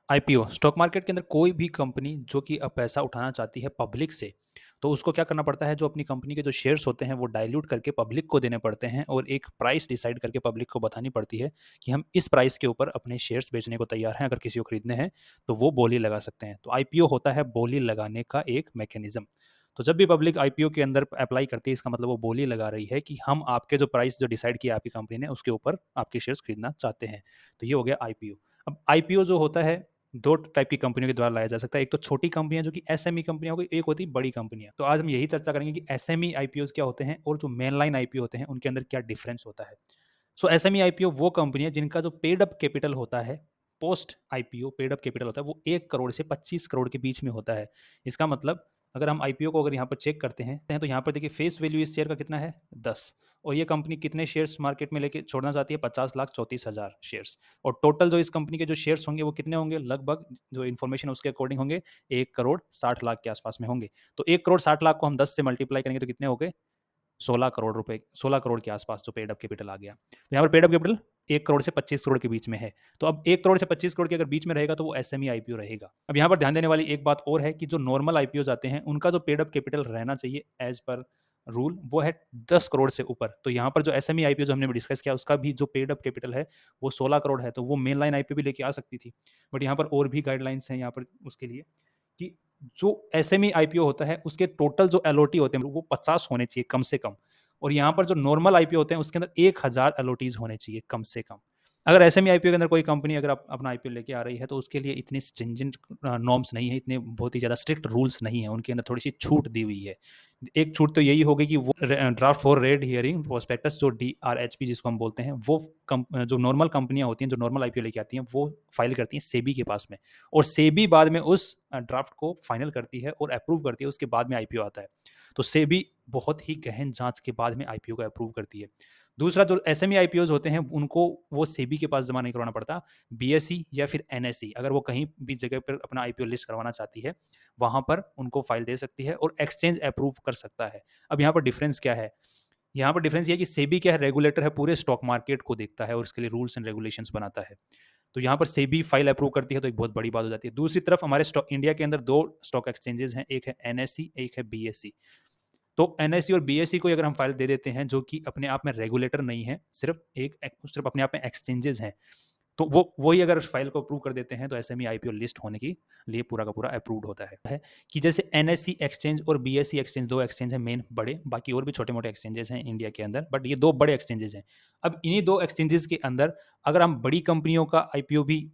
IPO stock market के अंदर कोई भी कंपनी जो कि पैसा उठाना चाहती है पब्लिक से, तो उसको क्या करना पड़ता है, जो अपनी कंपनी के जो शेयर्स होते हैं वो डाइल्यूट करके पब्लिक को देने पड़ते हैं और एक प्राइस डिसाइड करके पब्लिक को बतानी पड़ती है कि हम इस प्राइस के ऊपर अपने शेयर्स बेचने को तैयार हैं। अगर किसी को खरीदने हैं तो वो बोली लगा सकते हैं। तो आईपीओ होता है बोली लगाने का एक मैकेनिज्म। तो जब भी पब्लिक आईपीओ के अंदर अप्लाई करती है, इसका मतलब वो बोली लगा रही है कि हम आपके जो प्राइस जो डिसाइड किया आपकी कंपनी ने उसके ऊपर आपके शेयर्स खरीदना चाहते हैं। तो ये हो गया आईपीओ। अब आईपीओ जो होता है दो टाइप की कंपनियों के द्वारा लाया जा सकता है। एक तो छोटी कंपनियां जो कि एसएमई कंपनियां हो गई, एक होती है बड़ी कंपनियां। तो आज हम यही चर्चा करेंगे कि एसएमई आईपीओ क्या होते हैं और जो मेन लाइन आईपीओ होते हैं उनके अंदर क्या डिफरेंस होता है। सो एसएमई आईपीओ वो कंपनी है जिनका जो पेड अप कैपिटल होता है, post IPO paid up capital होता है, वो 1 करोड़ से 25 करोड़ के बीच में होता है। इसका मतलब अगर हम आईपीओ को अगर यहाँ पर चेक करते हैं तो यहाँ पर देखिए फेस वैल्यू इस शेयर का कितना है, 10। और ये कंपनी कितने शेयर्स मार्केट में लेके छोड़ना चाहती है, 50,34,000 शेयर्स। और टोटल जो इस कंपनी के जो शेयर्स होंगे वो कितने होंगे, लगभग जो इन्फॉर्मेशन उसके अकॉर्डिंग होंगे 1 करोड़ 60 लाख के आसपास में होंगे। तो 1 करोड़ 60 लाख को हम 10 से मल्टीप्लाई करेंगे तो कितने हो गए, 16 करोड़ रुपए, 16 करोड़ के आसपास जो पेड अप कैपिटल आ गया। तो यहाँ पर पेड अप कैपिटल 1 करोड़ से 25 करोड़ के बीच में है। तो अब 1 करोड़ से 25 करोड़ के अगर बीच में रहेगा तो वो एसएमई आईपीओ रहेगा। अब यहाँ पर ध्यान देने वाली एक बात और है कि जो नॉर्मल आईपीओ आते हैं उनका जो पेड अप कैपिटल रहना चाहिए एज पर रूल वो है 10 करोड़ से ऊपर। तो यहाँ पर जो एसएमई आईपीओ जो हमने डिस्कस किया उसका भी जो पेड अप कैपिटल है वो 16 करोड़ है। तो वो मेन लाइन आईपीओ भी लेके आ सकती थी, बट यहाँ पर और भी गाइडलाइंस हैं यहाँ पर उसके लिए कि जो एसएमई आईपीओ होता है उसके टोटल जो एलओटी होते हैं वो 50 होने चाहिए कम से कम। और यहाँ पर जो नॉर्मल आईपीओ होते हैं उसके अंदर 1000 एलओटीज होने चाहिए कम से कम। अगर एसएमई आईपीओ के अंदर कोई कंपनी अगर अपना आईपीओ लेके आ रही है तो उसके लिए इतनी स्ट्रिंजेंट नॉर्म्स नहीं है, इतने बहुत ही ज़्यादा स्ट्रिक्ट रूल्स नहीं है, उनके अंदर थोड़ी सी छूट दी हुई है। एक छूट तो यही होगी कि वो draft for red herring prospectus जो डीआरएचपी जिसको हम बोलते हैं वो जो नॉर्मल कंपनियां होती हैं जो नॉर्मल आईपीओ लेके आती हैं वो फाइल करती हैं सेबी के पास में। और सेबी बाद में उस ड्राफ्ट को फाइनल करती है और अप्रूव करती है, उसके बाद में आईपीओ आता है। तो सेबी बहुत ही गहन जांच के बाद में आईपीओ को अप्रूव करती है। दूसरा जो एसएमई आईपीओ होते हैं उनको वो सेबी के पास जमा नहीं करवाना पड़ता, बीएसई या फिर एनएसई अगर वो कहीं भी जगह पर अपना आईपीओ लिस्ट करवाना चाहती है वहां पर उनको फाइल दे सकती है और एक्सचेंज अप्रूव कर सकता है। अब यहाँ पर डिफरेंस क्या है, यहाँ पर डिफरेंस ये है कि सेबी क्या है, रेगुलेटर है, पूरे स्टॉक मार्केट को देखता है और उसके लिए रूल्स एंड रेगुलेशंस बनाता है। तो यहाँ पर सेबी फाइल अप्रूव करती है तो एक बहुत बड़ी बात हो जाती है। दूसरी तरफ हमारे स्टॉक इंडिया के अंदर दो स्टॉक एक्सचेंजेस हैं, एक है एनएसई एक है बीएसई। तो एनएससी और बीएससी को अगर हम फाइल दे देते हैं जो कि अपने आप में रेगुलेटर नहीं है, सिर्फ अपने आप में एक्सचेंजेस हैं, तो वो वही अगर फाइल को अप्रूव कर देते हैं तो एसएमई आईपीओ लिस्ट होने के लिए पूरा का पूरा अप्रूव्ड होता है कि जैसे एनएससी एक्सचेंज और बीएससी एक्सचेंज दो एक्सचेंज हैं मेन बड़े, बाकी और भी छोटे मोटे एक्सचेंजेस हैं इंडिया के अंदर, बट ये दो बड़े एक्सचेंजेस हैं। अब इन्हीं दो एक्सचेंजेस के अंदर अगर हम बड़ी कंपनियों का आईपीओ भी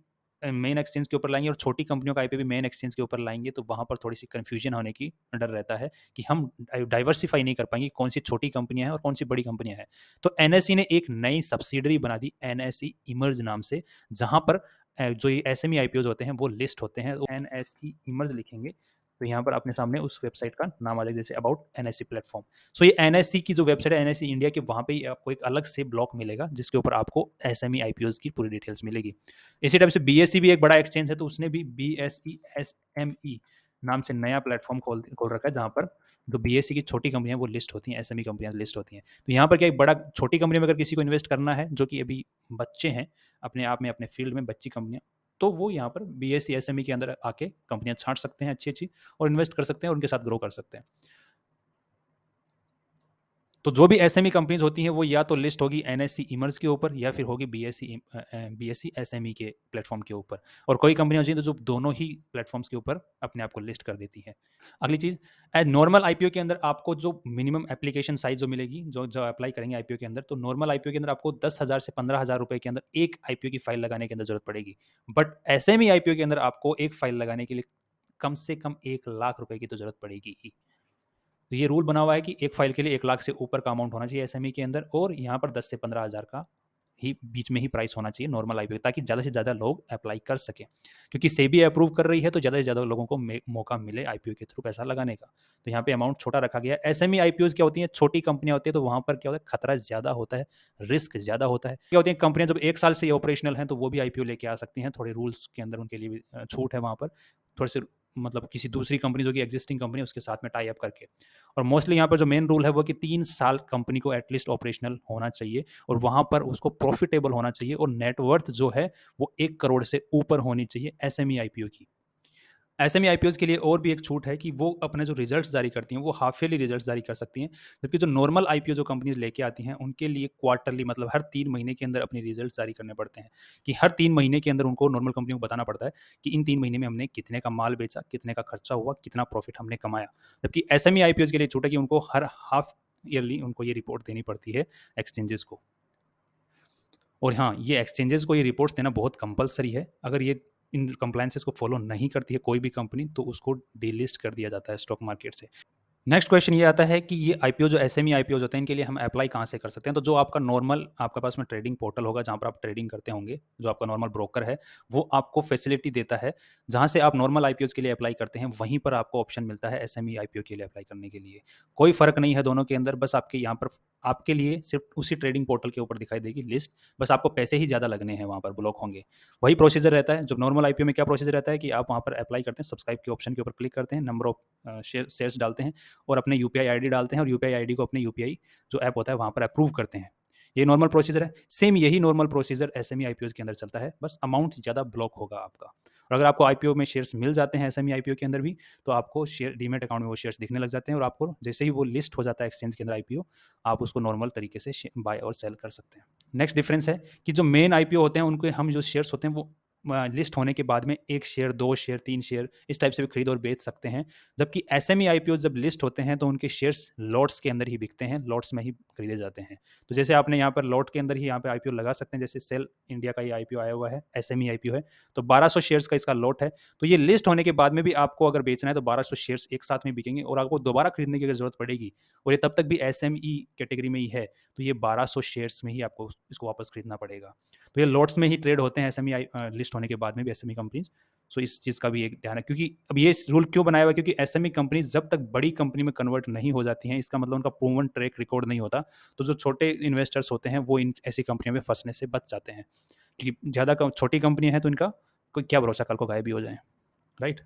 मेन एक्सचेंज के ऊपर लाएंगे और छोटी कंपनियों का आईपीओ भी मेन एक्सचेंज के ऊपर लाएंगे तो वहां पर थोड़ी सी कंफ्यूजन होने की डर रहता है कि हम डाइवर्सिफाई नहीं कर पाएंगे कौन सी छोटी कंपनियां हैं और कौन सी बड़ी कंपनियां हैं। तो एनएससी ने एक नई सब्सिडरी बना दी एनएससी इमर्ज नाम से, जहां पर जो ये एसएमई आईपीओ होते हैं वो लिस्ट होते हैं। एनएसई इमर्ज लिखेंगे तो यहाँ पर अपने सामने उस वेबसाइट का नाम आ जाएगा जैसे अबाउट एनएससी प्लेटफॉर्म। सो ये एनएससी की जो वेबसाइट है एनएससी इंडिया के, वहाँ पे आपको एक अलग से ब्लॉक मिलेगा जिसके ऊपर आपको एसएमई आईपीओ की पूरी डिटेल्स मिलेगी। इसी टाइप से बीएससी भी एक बड़ा एक्सचेंज है तो उसने भी बीएसई एसएमई नाम से नया प्लेटफॉर्म खोल रखा है जहां पर जो बीएससी की छोटी कंपनियां वो लिस्ट होती हैं, एसएमई कंपनियां लिस्ट होती हैं। तो यहाँ पर क्या एक बड़ा छोटी कंपनी में अगर किसी को इन्वेस्ट करना है जो कि अभी बच्चे हैं अपने आप में अपने फील्ड में बच्ची कंपनियां, तो वो यहाँ पर बीएससी एसएमई के अंदर आके कंपनियां छांट सकते हैं अच्छी अच्छी और इन्वेस्ट कर सकते हैं और उनके साथ ग्रो कर सकते हैं। तो जो भी एसएमई कंपनीज होती हैं वो या तो लिस्ट होगी एनएससी इमर्स के ऊपर या फिर होगी बीएससी एसएमई के प्लेटफॉर्म के ऊपर। और कोई कंपनी होती है तो जो दोनों ही प्लेटफॉर्म्स के ऊपर अपने आप को लिस्ट कर देती है। अगली चीज, एज नॉर्मल आईपीओ के अंदर आपको जो मिनिमम एप्लीकेशन साइज जो मिलेगी जो जो अप्लाई करेंगे आईपीओ के अंदर, तो नॉर्मल आईपीओ के अंदर आपको 10,000 से 15,000 रुपए के अंदर एक आईपीओ की फाइल लगाने के अंदर जरूरत पड़ेगी। बट एसएमई आईपीओ के अंदर आपको एक फाइल लगाने के लिए कम से कम 1 लाख रुपए की तो जरूरत पड़ेगी ही। तो ये रूल बना हुआ है कि एक फाइल के लिए 1 लाख से ऊपर का अमाउंट होना चाहिए एसएमई के अंदर, और यहाँ पर 10 से 15,000 का ही बीच में ही प्राइस होना चाहिए नॉर्मल आईपीओ, ताकि ज़्यादा से ज़्यादा लोग अप्लाई कर सकें। क्योंकि सेबी अप्रूव कर रही है तो ज़्यादा से ज़्यादा लोगों को मौका मिले आईपीओ के थ्रू पैसा लगाने का। तो यहाँ पे अमाउंट छोटा रखा गया है। एसएमई आईपीओज क्या होती हैं, छोटी कंपनियां होती है तो वहाँ पर क्या होता है, खतरा ज़्यादा होता है, रिस्क ज़्यादा होता है। क्या होती है कंपनियां जब 1 साल से ऑपरेशनल हैं तो वो भी आईपीओ लेके आ सकती हैं, थोड़े रूल्स के अंदर उनके लिए भी छूट है वहाँ पर, थोड़े से मतलब किसी दूसरी कंपनी जो कि एग्जिस्टिंग कंपनी है उसके साथ में टाई अप करके। और मोस्टली यहाँ पर जो मेन रूल है वो कि 3 साल कंपनी को एटलीस्ट ऑपरेशनल होना चाहिए और वहाँ पर उसको प्रॉफिटेबल होना चाहिए और नेटवर्थ जो है वो 1 करोड़ से ऊपर होनी चाहिए एसएमई आईपीओ की। एसएमई आईपीओज के लिए और भी एक छूट है कि वो अपने जो रिजल्ट्स जारी करती हैं वो हाफ ईयरली रिजल्ट्स जारी कर सकती हैं, जबकि जो नॉर्मल आईपीओ जो कंपनीज लेके आती हैं उनके लिए क्वार्टरली मतलब हर 3 महीने के अंदर अपने रिजल्ट्स जारी करने पड़ते हैं। कि हर 3 महीने के अंदर उनको नॉर्मल कंपनियों को बताना पड़ता है कि इन 3 महीने में हमने कितने का माल बेचा, कितने का खर्चा हुआ, कितना प्रॉफिट हमने कमाया। जबकि एसएमई आईपीओज के लिए छूट है कि उनको हर हाफ ईयरली उनको ये रिपोर्ट देनी पड़ती है एक्सचेंजेस को। और हाँ, ये एक्सचेंजेस को ये रिपोर्ट्स देना बहुत कंपलसरी है। अगर ये इन कंप्लायंसेस को फॉलो नहीं करती है कोई भी कंपनी तो उसको डीलिस्ट कर दिया जाता है स्टॉक मार्केट से। नेक्स्ट क्वेश्चन ये आता है कि ये आईपीओ जो एसएमई आईपीओज होते हैं इनके लिए हम अप्लाई कहाँ से कर सकते हैं। तो जो आपका नॉर्मल आपके पास में ट्रेडिंग पोर्टल होगा जहाँ पर आप ट्रेडिंग करते होंगे, जो आपका नॉर्मल ब्रोकर है वो आपको फैसिलिटी देता है। जहाँ से आप नॉर्मल आईपीओज के लिए अप्लाई करते हैं वहीं पर आपको ऑप्शन मिलता है एसएमई आईपीओ के लिए अप्लाई करने के लिए। कोई फर्क नहीं है दोनों के अंदर, बस आपके यहाँ पर आपके लिए सिर्फ उसी ट्रेडिंग पोर्टल के ऊपर दिखाई देगी लिस्ट। बस आपको पैसे ही ज़्यादा लगने हैं, वहाँ पर ब्लॉक होंगे। वही प्रोसीजर रहता है जो नॉर्मल आईपीओ में। क्या प्रोसीजर रहता है कि आप वहाँ पर अप्लाई करते हैं, सब्सक्राइब के ऑप्शन के ऊपर क्लिक करते हैं, नंबर ऑफ शेयर्स डालते हैं और अपने यूपीआई आईडी डालते हैं और यूपीआई आईडी को अपने यूपीआई जो ऐप होता है वहाँ पर अप्रूव करते हैं। ये नॉर्मल प्रोसीजर है। सेम यही नॉर्मल प्रोसीजर एसएमई आईपीओ के अंदर चलता है, बस अमाउंट ज़्यादा ब्लॉक होगा आपका। और अगर आपको आईपीओ में शेयर्स मिल जाते हैं एसएमई आईपीओ के अंदर भी, तो आपको शेयर डीमेट अकाउंट में वो शेयर्स दिखने लग जाते हैं और आपको जैसे ही वो लिस्ट हो जाता है एक्सचेंज के अंदर आईपीओ, आप उसको नॉर्मल तरीके से बाय और सेल कर सकते हैं। नेक्स्ट डिफरेंस है कि जो मेन आईपीओ होते हैं उनके हम जो शेयर्स होते हैं वो लिस्ट होने के बाद में 1 शेयर, 2 शेयर, 3 शेयर इस टाइप से भी खरीद और बेच सकते हैं। जबकि एसएमई आईपीओ जब लिस्ट होते हैं तो उनके शेयर्स लॉट्स के अंदर ही बिकते हैं, लॉट्स में ही खरीदे जाते हैं। तो जैसे आपने यहाँ पर लॉट के अंदर ही यहाँ पे आईपीओ लगा सकते हैं, जैसे सेल इंडिया का ये आईपीओ आया हुआ है, एसएमई आईपीओ है, तो 1200 शेयर्स का इसका लॉट है। तो ये लिस्ट होने के बाद में भी आपको अगर बेचना है तो 1200 शेयर्स एक साथ में बिकेंगे और आपको दोबारा खरीदने की अगर जरूरत पड़ेगी और ये तब तक भी एसएमई कैटेगरी में ही है, तो ये 1200 शेयर्स में ही आपको इसको वापस खरीदना पड़ेगा। तो ये लॉट्स में ही ट्रेड होते हैं एसएमई लिस्ट होने के बाद में भी एसएमई कंपनीज। सो इस चीज़ का भी एक ध्यान है, क्योंकि अब ये रूल क्यों बनाया हुआ है, क्योंकि एसएमई कंपनीज जब तक बड़ी कंपनी में कन्वर्ट नहीं हो जाती हैं, इसका मतलब उनका प्रूवन ट्रैक रिकॉर्ड नहीं होता, तो जो छोटे इन्वेस्टर्स होते हैं वो इन ऐसी कंपनियों में फंसने से बच जाते हैं। क्योंकि ज़्यादा छोटी कंपनियां हैं तो इनका कोई क्या भरोसा कल को गायब भी हो जाए, राइट।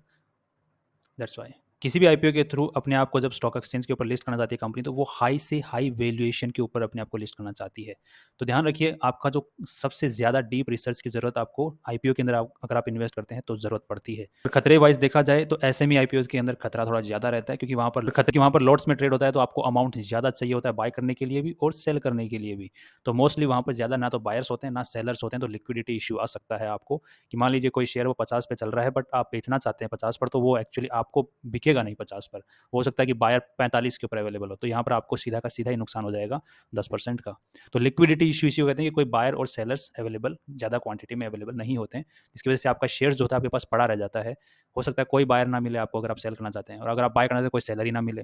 दैट्स वाई किसी भी आईपीओ के थ्रू अपने आप को जब स्टॉक एक्सचेंज के ऊपर लिस्ट करना चाहती है कंपनी, तो वो हाई से हाई वैल्यूएशन के ऊपर अपने आप को लिस्ट करना चाहती है। तो ध्यान रखिए, आपका जो सबसे ज़्यादा डीप रिसर्च की ज़रूरत आपको आईपीओ के अंदर अगर आप इन्वेस्ट करते हैं तो ज़रूरत पड़ती है। और खतरे वाइज देखा जाए तो एसएमई आईपीओ के अंदर खतरा थोड़ा ज़्यादा रहता है, क्योंकि वहाँ पर लॉट्स में ट्रेड होता है, तो आपको अमाउंट ज़्यादा चाहिए होता है बाय करने के लिए भी और सेल करने के लिए भी। तो मोस्टली वहाँ पर ज़्यादा ना तो बायर्स होते हैं ना सेलर्स होते हैं, तो लिक्विडिटी इशू आ सकता है आपको। कि मान लीजिए कोई शेयर वो 50 पे चल रहा है बट आप बेचना चाहते हैं 50 पर, तो वो एक्चुअली आपको बिकेगा नहीं 50 पर। हो सकता है कि बायर 45 के ऊपर अवेलेबल हो, तो यहाँ पर आपको सीधा का सीधा ही नुकसान हो जाएगा 10% का। तो लिक्विडिटी इशू इसी को कहते हैं कि कोई बायर और सेलर्स अवेलेबल ज़्यादा क्वांटिटी में अवेलेबल नहीं होते हैं, जिसकी वजह से आपका शेयर जो होता है आपके पास पड़ा रह जाता है। हो सकता है कोई बायर ना मिले आपको अगर आप सेल करना चाहते हैं, और अगर आप बाय करना चाहते हैं कोई सेलर ही ना मिले।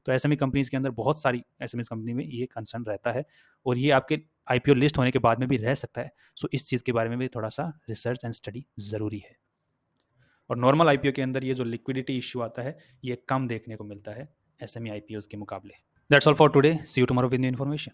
तो एसएमई कंपनीज के अंदर बहुत सारी एसएमई कंपनी में ये कंसर्न रहता है, और ये आपके आईपीओ लिस्ट होने के बाद में भी रह सकता है। सो इस चीज़ के बारे में भी थोड़ा सा रिसर्च एंड स्टडी ज़रूरी है। और नॉर्मल आईपीओ के अंदर ये जो लिक्विडिटी इशू आता है ये कम देखने को मिलता है एसएमई आईपीओ के मुकाबले। That's all for today, see you tomorrow with new information.